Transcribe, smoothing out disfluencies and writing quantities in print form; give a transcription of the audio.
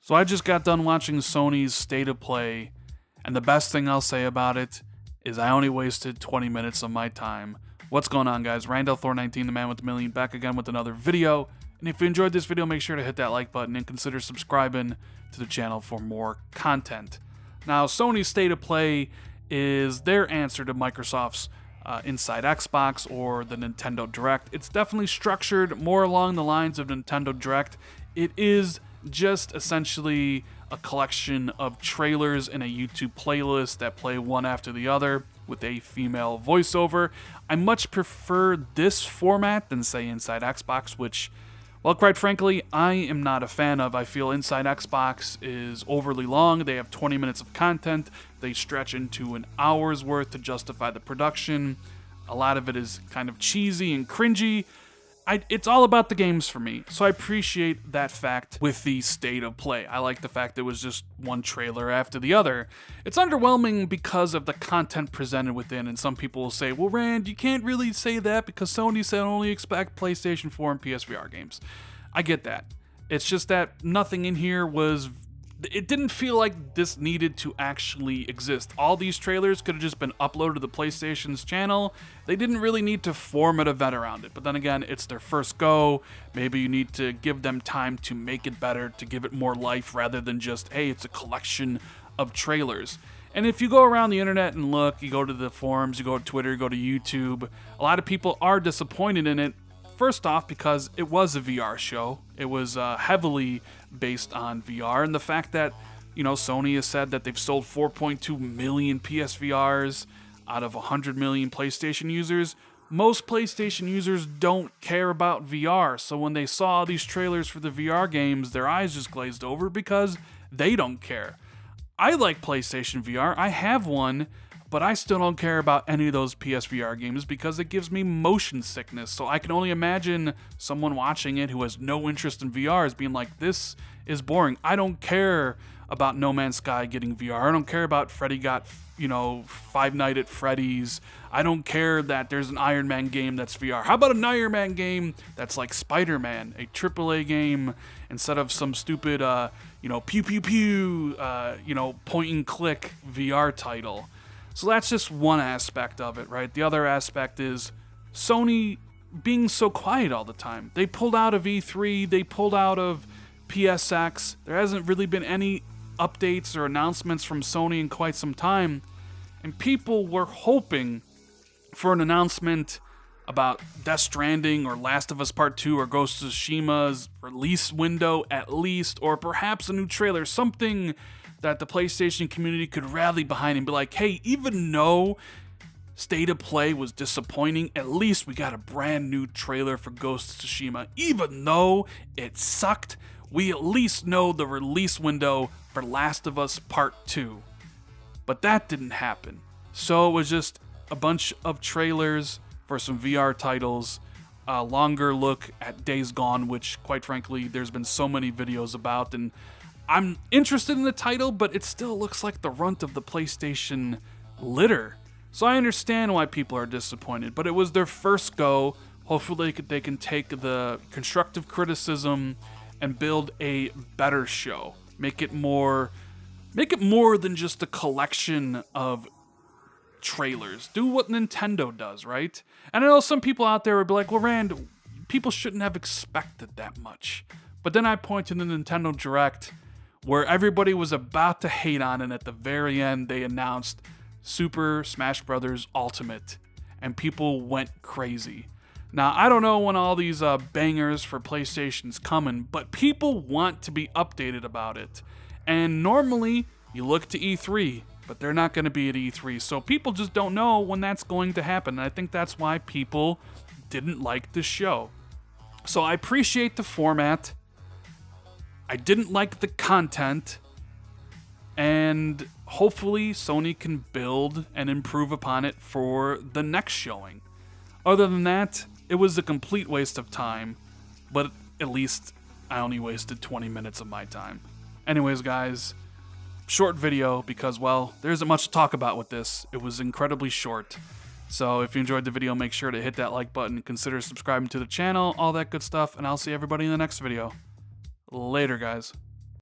So I just got done watching Sony's State of Play, and the best thing I'll say about it is I only wasted 20 minutes of my time. What's going on, guys? Randall Thor 19, the man with the million, back again with another video. And if you enjoyed this video, make sure to hit that like button and consider subscribing to the channel for more content. Now, Sony's State of Play is their answer to Microsoft's Inside Xbox or the Nintendo Direct. It's definitely structured more along the lines of Nintendo Direct. It is just essentially a collection of trailers in a YouTube playlist that play one after the other with a female voiceover. I much prefer this format than, say, Inside Xbox, which, well, quite frankly, I am not a fan of. I feel Inside Xbox is overly long. They have 20 minutes of content. They stretch into an hour's worth to justify the production. A lot of it is kind of cheesy and cringy. It's all about the games for me, so I appreciate that fact with the State of Play. I like the fact that it was just one trailer after the other. It's underwhelming because of the content presented within, and some people will say, well, Rand, you can't really say that because Sony said only expect PlayStation 4 and PSVR games. I get that. It's just that nothing in here was... It didn't feel like this needed to actually exist. All these trailers could have just been uploaded to the PlayStation's channel. They didn't really need to form an event around it. But then again, it's their first go. Maybe you need to give them time to make it better, to give it more life rather than just, hey, it's a collection of trailers. And if you go around the internet and look, you go to the forums, you go to Twitter, you go to YouTube, a lot of people are disappointed in it. First off, because it was a VR show. It was heavily based on VR, and the fact that, you know, Sony has said that they've sold 4.2 million PSVRs out of 100 million PlayStation users. Most PlayStation users don't care about VR, so when they saw these trailers for the VR games, their eyes just glazed over because they don't care. I like PlayStation VR. I have one, but I still don't care about any of those PSVR games because it gives me motion sickness. So I can only imagine someone watching it who has no interest in VR as being like, this is boring. I don't care about No Man's Sky getting VR. I don't care about Freddy Got, Five Nights at Freddy's. I don't care that there's an Iron Man game that's VR. How about an Iron Man game that's like Spider-Man, a AAA game, instead of some stupid, pew pew pew, point and click VR title. So that's just one aspect of it, right? The other aspect is Sony being so quiet all the time. They pulled out of E3, they pulled out of PSX. There hasn't really been any updates or announcements from Sony in quite some time. And people were hoping for an announcement about Death Stranding or Last of Us Part 2 or Ghost of Tsushima's release window at least, or perhaps a new trailer, something that the PlayStation community could rally behind and be like, hey, even though State of Play was disappointing, at least we got a brand new trailer for Ghost of Tsushima. Even though it sucked, we at least know the release window for Last of Us Part 2. But that didn't happen. So it was just a bunch of trailers for some VR titles, a longer look at Days Gone, which, quite frankly, there's been so many videos about, and I'm interested in the title, but it still looks like the runt of the PlayStation litter. So I understand why people are disappointed, but it was their first go. Hopefully they can take the constructive criticism and build a better show. Make it more than just a collection of trailers. Do what Nintendo does, right? And I know some people out there would be like, well, Rand, people shouldn't have expected that much. But then I point to the Nintendo Direct, where everybody was about to hate on it. At the very end, they announced Super Smash Bros. Ultimate, and people went crazy. Now, I don't know when all these bangers for PlayStation's coming, but people want to be updated about it. And normally, you look to E3, but they're not going to be at E3, so people just don't know when that's going to happen. And I think that's why people didn't like the show. So I appreciate the format. I didn't like the content, and hopefully Sony can build and improve upon it for the next showing. Other than that, it was a complete waste of time, but at least I only wasted 20 minutes of my time. Anyways, guys, short video because, well, there isn't much to talk about with this. It was incredibly short. So if you enjoyed the video, make sure to hit that like button, consider subscribing to the channel, all that good stuff, and I'll see everybody in the next video. Later, guys.